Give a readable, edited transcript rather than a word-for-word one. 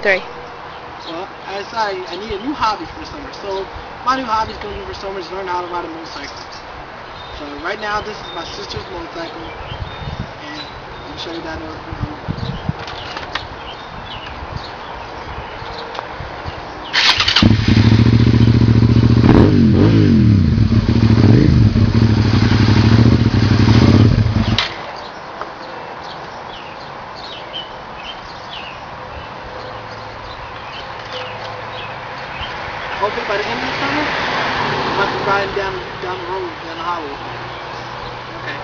3. Well, I need a new hobby for the summer. So my new hobby is going to be for summer is learn how to ride a motorcycle. So right now this is my sister's motorcycle, and I'll show you that. Hopefully by the end of the summer, I might be riding down the road, down the highway.